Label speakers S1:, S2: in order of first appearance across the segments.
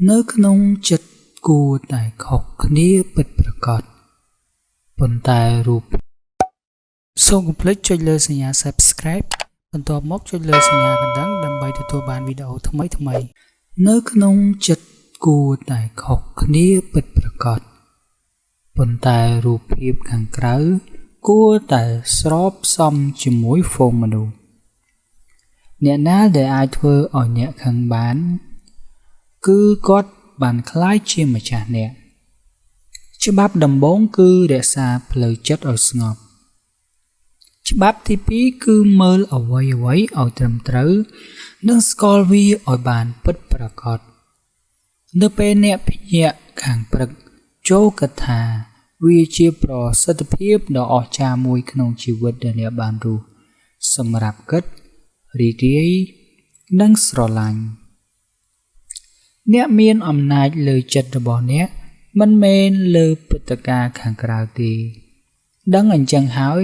S1: នៅក្នុងចិត្តគួរតែខុសគ្នាពិតប្រាកដប៉ុន្តែរូបសូមកុំភ្លេចចុចលើសញ្ញា Subscribe បន្ទាប់មកចុចលើសញ្ញាកណ្ដឹងដើម្បីទទួលបានវីដេអូថ្មីៗនៅក្នុងចិត្តគួរតែខុសគ្នាពិតប្រាកដប៉ុន្តែរូបភាពខាងក្រៅគួរតែស្របសមជាមួយហ្វូងមនុស្សអ្នកណាដែលអាចធ្វើឲ្យអ្នកខឹងបានគឺគាត់បានក្លាយជាម្ចាស់អ្នកច្បាប់ដំបូងគឺរក្សាផ្លូវចិត្តឲ្យស្ងប់ច្បាប់ទី2គឺមើលអ្វីៗឲ្យត្រឹមត្រូវនិងស្គាល់វាឲ្យបានពិតប្រាកដនៅពេលអ្នកភ្ញាក់ខាងព្រឹកចូលគិតថាវាជាប្រសិទ្ធភាពដ៏អស្ចារ្យមួយក្នុងជីវិតដែលអ្នកបានរស់សម្រាប់គិតរីករាយនិងស្រឡាញ់អ្នកមានអំណាចលើចិត្តរបស់អ្នកមិនមែនលើព្រឹត្តិការណ៍ខាងក្រៅទេដឹងអញ្ចឹងហើយ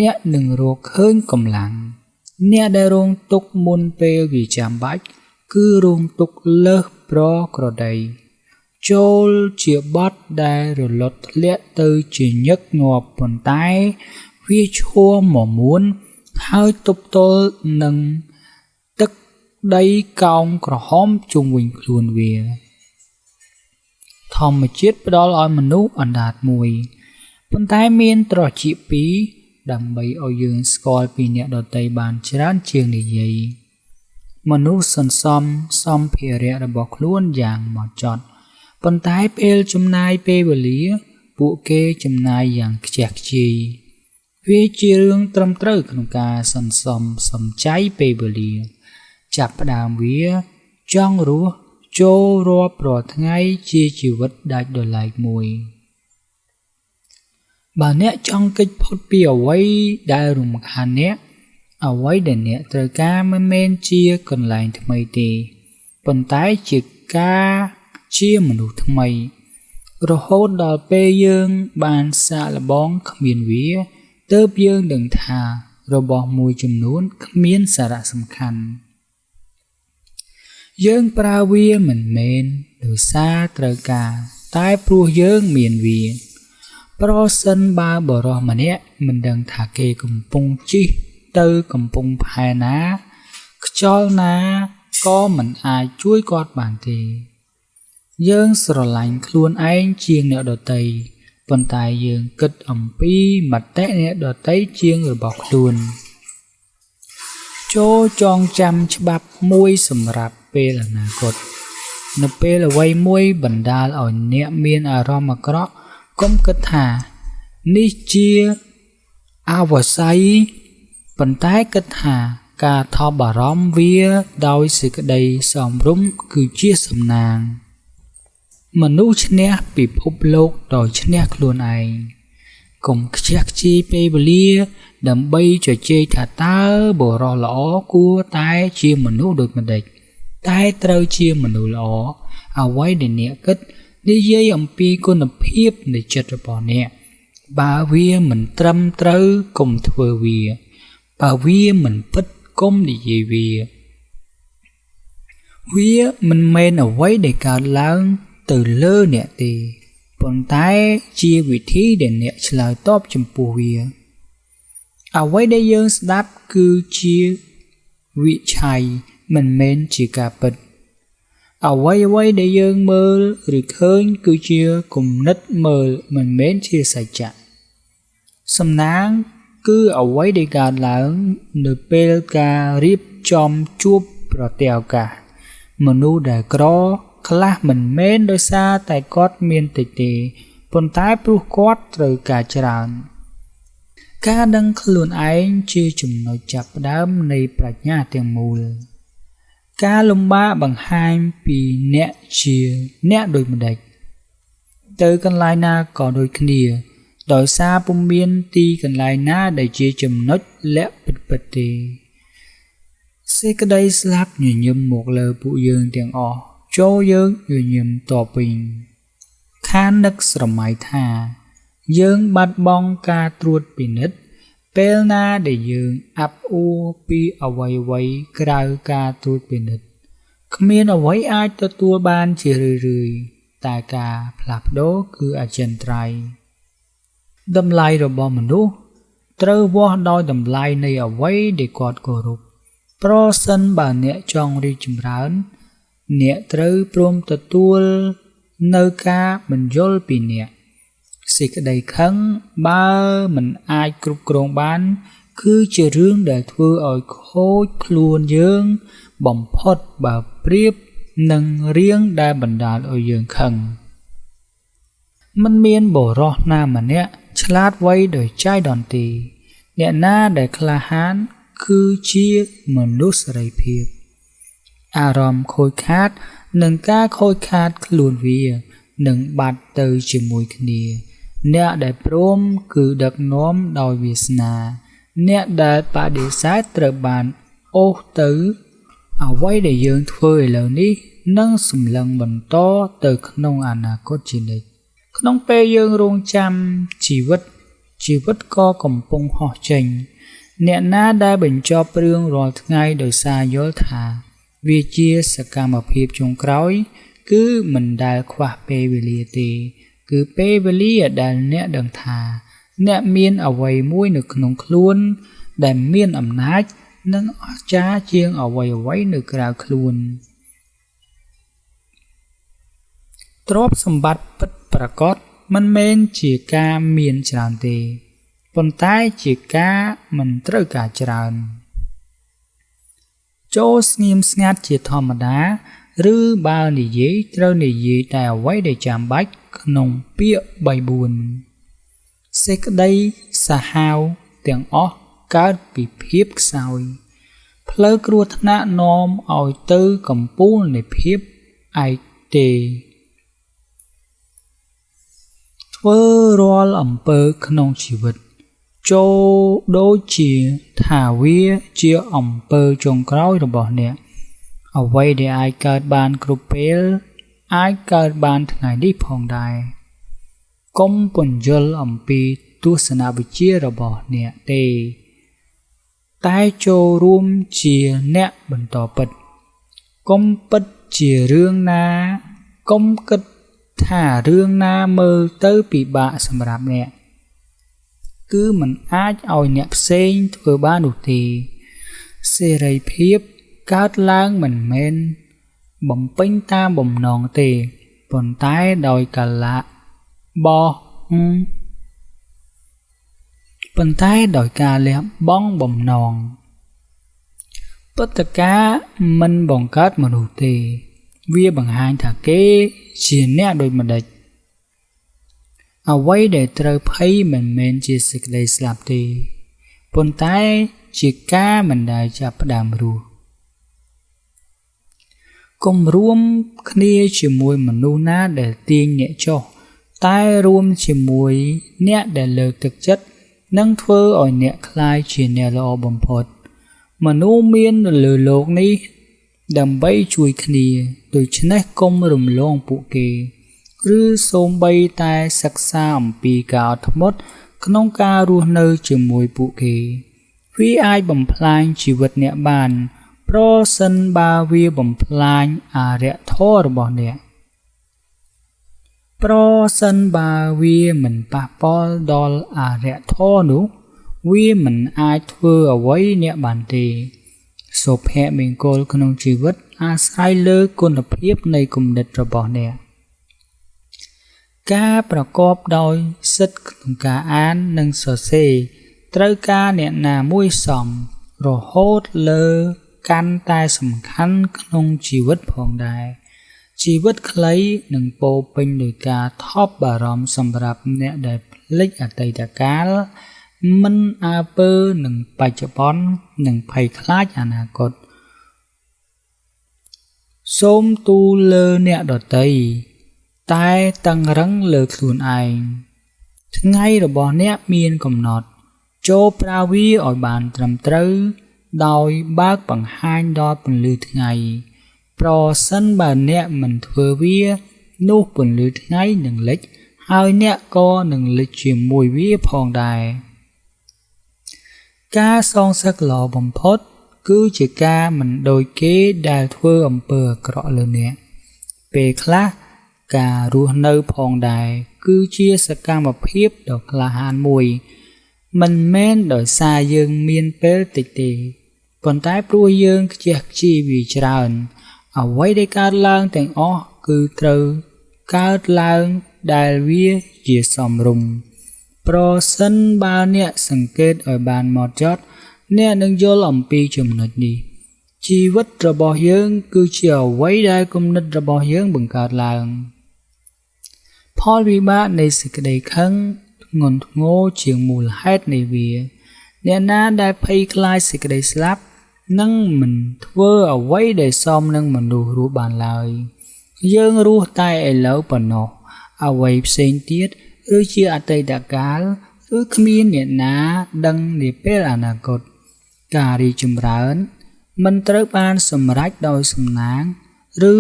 S1: អ្នកនឹងរកឃើញកម្លាំងអ្នកដែលរងទុក្ខមុនពេលវាចាំបាច់គឺរងទុក្ខលើសប្រក្រតីចូលជាបទដែលរលត់ធ្លាក់ទៅជាញឹកញាប់ប៉ុន្តែវាឈួរមមួនហើយទប់ទល់នឹងទឹកដីកោងក្រហមជុំវិញខ្លួនវាធម្មជាតិផ្ដល់ឲ្យមនុស្សអណ្ដាតមួយប៉ុន្តែមានត្រចៀកពីរដើម្បីឲ្យយើងស្គាល់ពីអ្នកដទៃបានច្រើនជាងនិយាយមនុស្សសន្សំសម្ភារៈរបស់ខ្លួនយ៉ាងហ្មត់ចត់ប៉ុន្តែពេលចំណាយពេលវេលាពួកគេចំណាយយ៉ាងខ្ជះខ្ជាយវាជារឿងត្រឹមត្រូវក្នុងការសន្សំសំចៃពេលវេលាចាប់ផ្ដើមវាចង់រស់ចូលរាប់រាល់ថ្ងៃជាជីវិតដាច់ដោយឡែកមួយបើអ្នកចង់គេចផុតពីអ្វីដែលរំខានអ្នកអ្វីដែលអ្នកត្រូវការមិនមែនជាកន្លែងថ្មីទេប៉ុន្តែជាការជាមនុស្សថ្មីរហូតដល់ពេលយើងបានសាកល្បងគ្មានវាទើបយើងដឹងថារបស់មួយចំនួនគ្មានសារៈសំខាន់យើងប្រើវាមិនមែនដោយសារត្រូវការតែព្រោះយើងមានវាប្រសិនបើបរិសម្នាក់មិនដឹងថាគេកំពុងជិះទៅកំពង់ផែណាខ្យល់ណាក៏មិនអាចជួយគាត់បានទេយើងស្រឡាញ់ខ្លួនឯងជាងអ្នកដទៃប៉ុន្តែយើងគិតអំពីមតិអ្នកដទៃជាងរបស់ខ្លួនចូលចងចាំច្បាប់មួយសម្រាប់ពេលអនាគតនៅពេលអ្វីមួយបណ្ដាលឲ្យអ្នកមានអារម្មណ៍អាក្រក់កុំគិតថានេះជាអវស្ស័យប៉ុន្តែគិតថាការថប់បារម្ភវាដោយសេចក្តីសមរម្យគឺជាសំណាងមនុស្សឈ្នះពិភពលោកដោយឈ្នះខ្លួនឯងកុំខ្ជះខ្ជាយពេលវេលាដើម្បីជជែកថាតើបុរសល្អគួរតែជាមនុស្សដូចម្តេចតែត្រូវជាមនុស្សល្អអ្វីដែលអ្នកគិតនិយាយអំពីគុណភាពនៃចិត្តរបស់អ្នកបើវាមិនត្រឹមត្រូវកុំធ្វើវាបើវាមិនពិតកុំនិយាយវាមិនមែនអ្វីដែលកើតឡើងទៅលើអ្នកទេប៉ុន្តែជាវិធីដែលអ្នកឆ្លើយតបចំពោះវាអ្វីដែលយើងស្ដាប់គឺជាវិឆ័យមិនមែនជាការពិតអ្វីដែលយើងមើលឬឃើញគឺជាគំនិតមើលមិនមែនជាសច្ចៈសំណាងគឺអ្វីដែលកើតឡើងនៅពេលការរៀបចំជួបប្រទះឱកាសមនុស្សដែលក្រខ្លះមិនមែនដោយសារតែគាត់មានតិចទេប៉ុន្តែព្រោះគាត់ត្រូវការច្រើនការដឹងខ្លួនឯងជាចំណុចចាប់ផ្ដើមនៃប្រាជ្ញាទាំងមូលការលំបាកបង្ហាញពីអ្នកជាអ្នកដូចម្ដេចទៅកន្លែងណាក៏ដូចគ្នាដោយសារពុំមានទីកន្លែងណាដែលជាចំណុចលាក់ពិតទេសេចក្តីស្លាប់ញញឹមមកលើពួកយើងទាំងអស់ចូលយើងញញឹមតបវិញខាននឹកស្រមៃថាយើងបាត់បង់ការត្រួតពិនិត្យពេលណាដែលយើងអាប់អួរពីអ្វីៗក្រៅការត្រួតពិនិត្យ គ្មានអ្វីអាចទទួលបានជារឿយៗតែការផ្លាស់ប្ដូរគឺអចិន្ត្រៃយ៍តម្លៃរបស់មនុស្សត្រូវវាស់ដោយតម្លៃនៃអ្វីដែលគាត់គោរពប្រសិនបើអ្នកចង់រីកចម្រើនអ្នកត្រូវព្រមទទួលនៅការបញ្យល់ពីអ្នកសេចក្តីខឹងបើមិនអាចគ្រប់គ្រងបានគឺជារឿងដែលធ្វើឲ្យខូចខ្លួនយើងបំផុតបើប្រៀបនឹងរៀងដែលបណ្ដាលឲ្យយើងខឹងមិនមានបុរសណាម្នាក់ឆ្លាតវៃដោយចៃដន្យទេអ្នកណាដែលក្លាហានគឺជាមនុស្សសេរីភាពអារម្មណ៍ខូចខាតនិងការខូចខាតខ្លួនវានឹងបាត់ទៅជាមួយគ្នាអ្នកដែលព្រមគឺដឹកនាំដោយវាសនាអ្នកដែលបដិសេធត្រូវបានអូសទៅអ្វីដែលយើងធ្វើឥឡូវនេះនឹងសម្លឹងបន្តទៅក្នុងអនាគតជានិច្ចក្នុងពេលយើងរងចាំជីវិតក៏កំពុងហោះចេញអ្នកណាដែលបញ្ចប់រឿងរាល់ថ្ងៃដោយសារយល់ថាវាជាសកម្មភាពចុងក្រោយគឺមិនដែលខ្វះពេលវេលាទេគឺពេលវេលាដែលអ្នកដឹងថាអ្នកមានអ្វីមួយនៅក្នុងខ្លួនដែលមានអំណាចនិងអស្ចារ្យជាងអ្វីនៅក្រៅខ្លួនទ្រព្យសម្បត្តិពិតប្រាកដមិនមែនជាការមានច្រើនទេប៉ុន្តែជាការមិនត្រូវការច្រើនចូលស្ងៀមស្ងាត់ជាធម្មតាឬបើនិយាយត្រូវនិយាយតែអ្វីដែលចាំបាច់ក្នុងពាក្យ 3-4 សេចក្តីសាហាវទាំងអស់កើតពីភាពខ្សោយផ្លូវគ្រោះថ្នាក់នាំឲ្យទៅកំពូលនៃភាពឯកទេធ្វើរាល់អំពើក្នុងជីវិតចូលដូចជាថាវាជាអំពើចុងក្រោយរបស់អ្នកអ្វីដែលអាចកើតបានគ្រប់ពេលអាចកើតបានថ្ងៃនេះផងដែរកុំពន្យល់អំពីទស្សនវិជ្ជារបស់អ្នកទេតែចូលរួមជាអ្នកបន្តពិតកុំពិតជារឿងណាកុំគិតថារឿងណាមើលទៅពិបាកសម្រាប់អ្នកគឺមិនអាចឲ្យអ្នកផ្សេងធ្វើបាននោះទេសេរីភាពកើតឡើងមិនមែនបំពេញតាមបំណងទេប៉ុន្តែដោយកាលៈប៉ុន្តែដោយការលះបង់បំណងពុទ្ធកាមិនបង្កើតមនុស្សទេវាបង្ហាញថាគេជាអ្នកដូចម្ដេចអ្វីដែលត្រូវភ័យមិនមែនជាសេចក្តីស្លាប់ទេប៉ុន្តែជាការមិនដែលចាប់ផ្ដើមរស់កុំរួមគ្នាជាមួយមនុស្សណាដែលទាញអ្នកចុះតែរួមជាមួយអ្នកដែលលើកទឹកចិត្តនិងធ្វើឲ្យអ្នកក្លាយជាអ្នកល្អបំផុតមនុស្សមាននៅលើโลกនេះដើម្បីជួយគ្នាដូច្នេះកុំរំលងពួកគេឬសូម្បីតែសិក្សាអំពីការអត់ធ្មត់ក្នុងការរស់នៅជាមួយពួកគេវាអាចបំផ្លាញជីវិតអ្នកបានប្រសិនបើវាបំផ្លាញអរិយធម៌របស់អ្នកប្រសិនបើវាមិនប៉ះពាល់ដល់អរិយធម៌នោះវាមិនអាចធ្វើអ្វីអ្នកបានទេសុភមង្គលក្នុងជីវិតអាស្រ័យលើគុណភាពនៃគំនិតរបស់អ្នកការប្រកបដោយសិទ្ធិក្នុងការអាននិងសរសេរត្រូវការអ្នកណាមួយសមរហូតលើកាន់តែសំខាន់ក្នុងជីវិតផងដែរជីវិតខ្លីនឹងពោពេញដោយការថប់បារម្ភសម្រាប់អ្នកដែលភ្លេចអតីតកាលមិនអើពើនឹងបច្ចុប្បន្ននិងភ័យខ្លាចអនាគតសូមទូលលើអ្នកដទៃតែតឹងរឹងលើខ្លួនឯងថ្ងៃរបស់អ្នកមានកំណត់ចូលប្រើវាឲ្យបានត្រឹមត្រូវដោយបើកបង្ហាញដល់ពន្លឺថ្ងៃប្រសិនបើអ្នកមិនធ្វើវានោះពន្លឺថ្ងៃនឹងលិចហើយអ្នកក៏នឹងលិចជាមួយវាផងដែរការសងសឹកល្អបំផុត គឺជាការមិនដូចគេដែលធ្វើអំពើអាក្រក់លើអ្នកពេលខ្លះការរស់នៅផងដែរគឺជាសកម្មភាពដ៏ក្លាហានមួយមិនមែនដោយសារយើងមានពេលតិចទេប៉ុន្តែព្រោះយើងខ្ជះខ្ជាយវាច្រើនអ្វីដែលកើតឡើងទាំងអស់គឺត្រូវកើតឡើងដែលវាជាសមរម្យប្រសិនបើអ្នកសង្កេតឲ្យបានហ្មត់ចត់អ្នកនឹងយល់អំពីចំណុចនេះជីវិតរបស់យើងគឺជាអ្វីដែលគំនិតរបស់យើងបង្កើតឡើងផលវិបាកនៃសេចក្តីខឹងធ្ងន់ធ្ងរជាងមូលហេតុនៃវាអ្នកណាដែលភ័យខ្លាចសេចក្តីស្លាប់នឹងមិនធ្វើអ្វីដែលសមនឹងមនុស្សរស់បានឡើយយើងរស់តែឥឡូវប៉ុណ្ណោះអ្វីផ្សេងទៀតឬជាអតីតកាលឬគ្មានអ្នកណាដឹងនាពេលអនាគតការរីចម្រើនមិនត្រូវបានសម្រេចដោយសំណាងឬឧ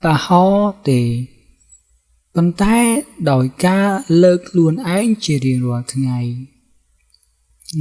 S1: បហរណ៍ទេប៉ុន្តែដោយការលើកខ្លួនឯងជារៀងរាល់ថ្ងៃ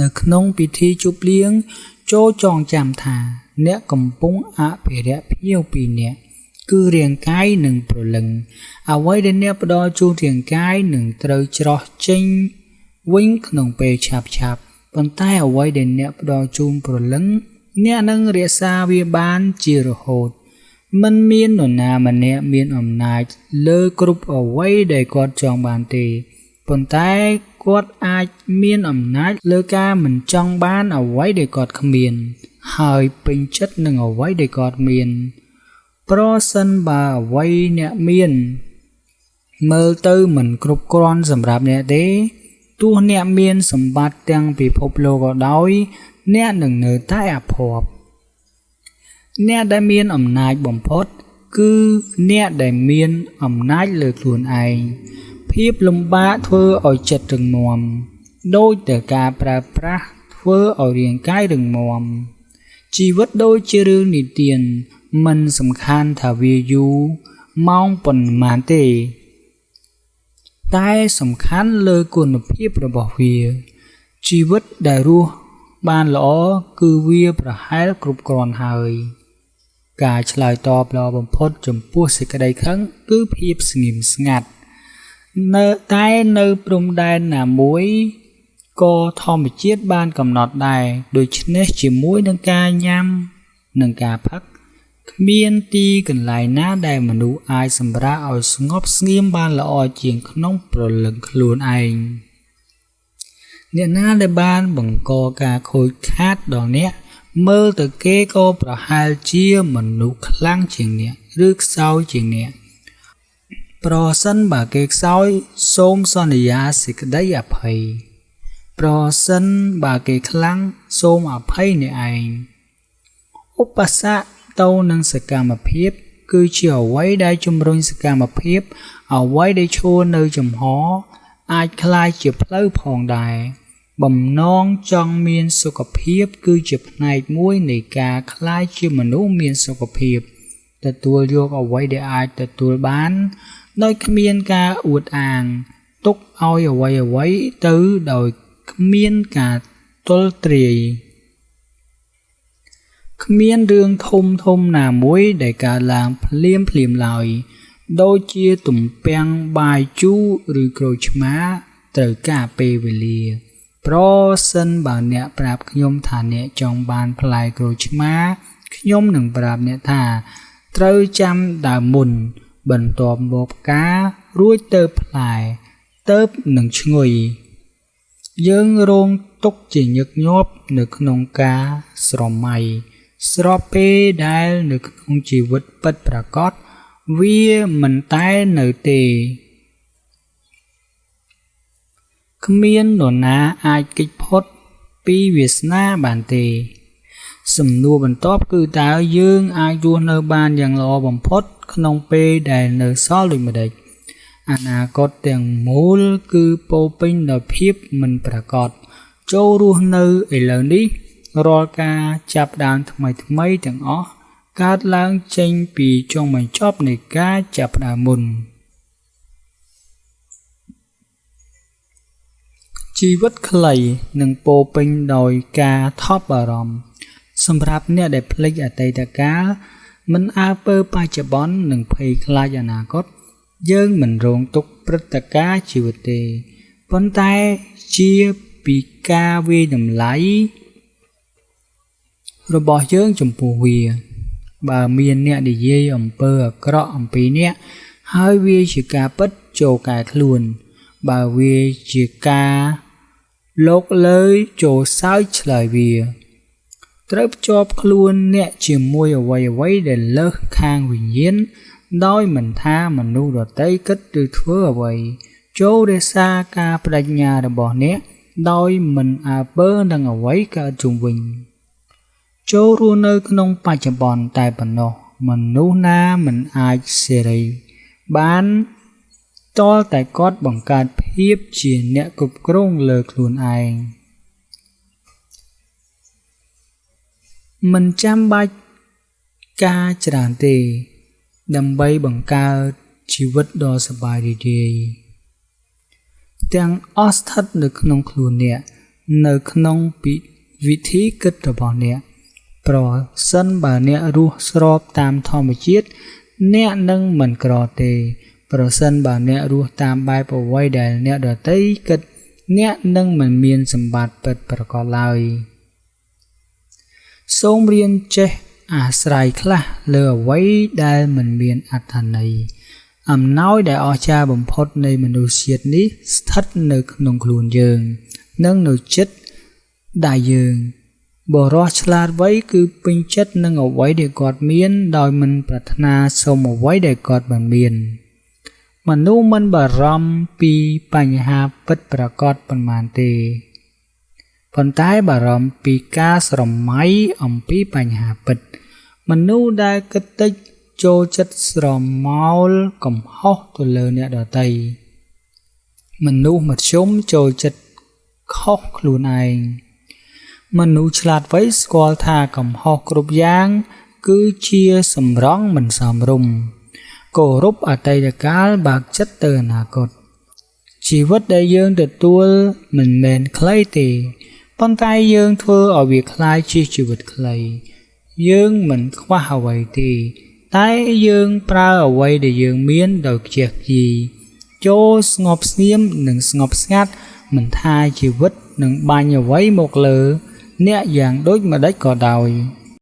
S1: នៅក្នុងពិធីជប់លៀងចូលចងចាំថាអ្នកកំពុងអភិរក្សភ្ញៀវពីរនាក់គឺរាងកាយនិងព្រលឹងអ្វីដែលអ្នកផ្ដល់ជូនរាងកាយនឹងត្រូវច្រោះចេញវិញក្នុងពេលឆាប់ប៉ុន្តែអ្វីដែលអ្នកផ្ដល់ជូនព្រលឹងអ្នកនឹងរក្សាវាបានជារហូតមិនមាននរណាម្នាក់មានអំណាចលើគ្រប់អ្វីដែលគាត់ចង់បានទេប៉ុន្តែគាត់អាចមានអំណាចលើការមិនចង់បានអ្វីដែលគាត់គ្មានហើយពេញចិត្តនឹងអ្វីដែលគាត់មានប្រសិនបើអ្វីអ្នកមានមើលទៅមិនគ្រប់គ្រាន់សម្រាប់អ្នកទេទោះអ្នកមានសម្បត្តិទាំងពិភពលោកក៏ដោយអ្នកនឹងនៅតែអភ័ព្វអ្នកដែលមានអំណាចបំផុតគឺអ្នកដែលមានអំណាចលើខ្លួនឯងភាពលំបាកធ្វើឲ្យចិត្តរឹងមាំដូចតែការប្រើប្រាស់ធ្វើឲ្យរាងកាយរឹងមាំជីវិតដូចជារឿងនិទានមិនសំខាន់ថាវាយូរម៉ោងប៉ុន្មានទេតែសំខាន់លើគុណភាពរបស់វាជីវិតដែលរស់បានល្អគឺវាប្រហែលគ្រប់គ្រាន់ហើយការឆ្លើយតបល្អបំផុតចំពោះសេចក្តីខឹងគឺភាពស្ងៀមស្ងាត់តែនៅព្រំដែនណាមួយក៏ធម្មជាតិបានកំណត់ដែរដូច្នេះជាមួយនឹងការញ៉ាំនិងការផឹកគ្មានទីកន្លែងណាដែលមនុស្សអាចសម្រាកឲ្យស្ងប់ស្ងៀមបានល្អជាងក្នុងព្រលឹងខ្លួនឯងអ្នកណាដែលបានបង្កការខូចខាតដល់អ្នកមើលទៅគេក៏ប្រហែលជាមនុស្សខ្លាំងជាងអ្នកឬខ្សោយជាងអ្នកប្រសិនបើគេខ្សោយសូមសន្យាសេចក្តីអភ័យប្រសិនបើគេខ្លាំងសូមអភ័យអ្នកឯងឧបសគ្គទៅនឹងសកម្មភាពគឺជាអ្វីដែលជំរុញសកម្មភាពអ្វីដែលឈរនៅចំហអាចคล้ายជាផ្លូវផងដែរបំណងចង់មានសុខភាពគឺជាផ្នែកមួយនៃការคล้ายជាមនុស្សមានសុខភាពទទួលយកអ្វីដែលអាចទទួលបានដោយគ្មានការអួតអាងទុកឲ្យអ្វីទៅដោយគ្មានការទល់ទ្រាយគ្មានរឿងធំណាមួយដែលកើតឡើងភ្លាមឡើយដូចជាទំពាំងបាយជូរឬក្រូចឆ្មាត្រូវការពេលវេលាប្រសិនបើអ្នកប្រាប់ខ្ញុំថាអ្នកចង់បានផ្លែក្រូចឆ្មាខ្ញុំនឹងប្រាប់អ្នកថាត្រូវចាំដើមមុនបន្ទាប់មកផ្ការួចទៅផ្លែទៅនឹងឈ្ងុយយើងរងទុកជាញឹកញាប់នៅក្នុងការស្រមៃស្របពេលដែលនៅក្នុងជីវិតពិតប្រាកដវាមិនតែនៅទេគ្មាននរណាអាចគេចផុតពីវាសនាបានទេសំណួរបន្ទាប់គឺតើយើងអាចរស់នៅបានយ៉ាងល្អបំផុតក្នុងពេលដែលនៅសល់ដូចម្តេចអនាគតទាំងមូលគឺពោរពេញដោយភាពមិនប្រាកដចូលរស់នៅឥឡូវនេះរាល់ការចាប់ផ្ដើមថ្មីទាំងអស់កើតឡើងចេញពីចុងបញ្ចប់នៃការចាប់ផ្ដើមមុន ជីវិតខ្លីនិងពោរពេញដោយការថប់បារម្ភសម្រាប់អ្នកដែលភ្លេចអតីតកាលមិនអើពើបច្ចុប្បន្ននិងភ័យខ្លាចអនាគតយើងមិនរងទុក្ខព្រឹត្តិការណ៍ជីវិតទេប៉ុន្តែជាពីការវាយតម្លៃរបស់យើងចំពោះវាបើមានអ្នកនិយាយអំពើអាក្រក់អំពីអ្នកហើយវាជាការពិតចូលកែខ្លួនបើវាជាការលោកលើយចូលសើចឆ្លើយវាត្រូវភ្ជាប់ខ្លួនអ្នកជាមួយអ្វីៗដែលលើសខាងវិញ្ញាណដោយមិនថាមនុស្សដទៃគិតឬធ្វើអ្វីចូលរក្សាការបដិញ្ញារបស់អ្នកដោយមិនអើពើនឹងអ្វីកើតជុំវិញចូលរស់នៅក្នុងបច្ចុប្បន្នតែប៉ុណ្ណោះមនុស្សណាមិនអាចសេរីបានតលតែគាត់បង្កើតភាពជាអ្នកគ្រប់គ្រងលើខ្លួនឯងមិនចាំបាច់ការច្រើនទេដើម្បីបង្កើតជីវិតដ៏សប្បាយរីករាយទាំងអស់ស្ថិតនៅក្នុងខ្លួនអ្នកនៅក្នុងវិធីគិតរបស់អ្នកប្រសិនបើអ្នករស់ស្របតាមធម្មជាតិអ្នកនឹងមិនក្រទេប្រសិនបើអ្នករស់តាមបែបអ្វីដែលអ្នកដទៃគិតអ្នកនឹងមិនមានសម្បត្តិពិតប្រាកដឡើយសូមរៀនចេះអាស្រ័យខ្លះលើអ្វីដែលមិនមានអត្ថន័យអំណោយដែលអស្ចារ្យបំផុតនៃមនុស្សជាតិនេះស្ថិតនៅក្នុងខ្លួនយើងនិងនៅចិត្តដៃយើងបុរសឆ្លាតវៃគឺពេញចិត្តនឹងអ្វីដែលគាត់មានដោយមិនប្រាថ្នាសុំអ្វីដែលគាត់មិនមានមនុស្សមិនបារម្ភពីបញ្ហាពិតប្រាកដប៉ុន្មានទេប៉ុន្តែបារម្ភពីការស្រមៃអំពីបញ្ហាពិតមនុស្សដែលគិតតិចចូលចិត្តស្រមោលកំហុសទៅលើអ្នកដទៃមនុស្សមធ្យមចូលចិត្តខុសខ្លួនឯងមនុស្សឆ្លាតវៃស្គាល់ថាកំហុសគ្រប់យ៉ាងគឺជាសម្រង់មិនសមរម្យគោរពអតីតកាលបើកចិត្តទៅអនាគតជីវិតដែលយើងទទួលមិនមែនខ្លីទេប៉ុន្តែយើងធ្វើឲ្យវាคล้ายជាជីវិតខ្លីយើងមិនខ្វះអ្វីទេតែយើងប្រើអ្វីដែលយើងមានដោយខ្ជះខ្ជាយចូលស្ងប់ស្ងៀមនិងស្ងប់ស្ងាត់មិនថាជីវិតនឹងបាញ់អ្វីមកលើអ្នកយ៉ាងដូចម្ដេចក៏ដោយ